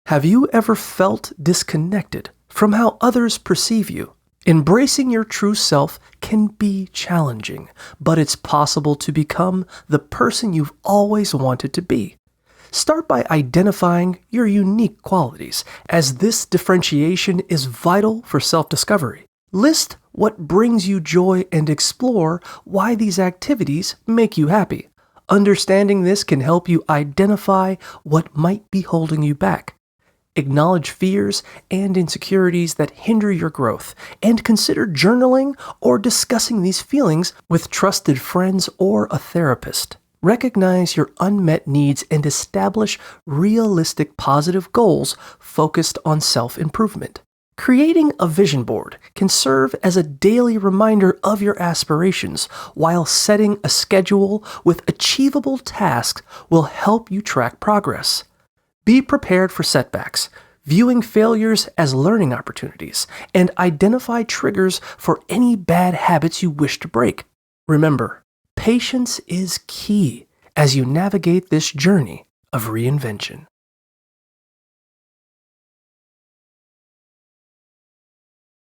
Have you ever felt disconnected from how others perceive you? Embracing your true self can be challenging, but it's possible to become the person you've always wanted to be. Start by identifying your unique qualities, as this differentiation is vital for self-discovery. List what brings you joy and explore why these activities make you happy. Understanding this can help you identify what might be holding you back. Acknowledge fears and insecurities that hinder your growth, and consider journaling or discussing these feelings with trusted friends or a therapist. Recognize your unmet needs and establish realistic positive goals focused on self-improvement. Creating a vision board can serve as a daily reminder of your aspirations, while setting a schedule with achievable tasks will help you track progress. Be prepared for setbacks, viewing failures as learning opportunities, and identify triggers for any bad habits you wish to break. Remember, patience is key as you navigate this journey of reinvention.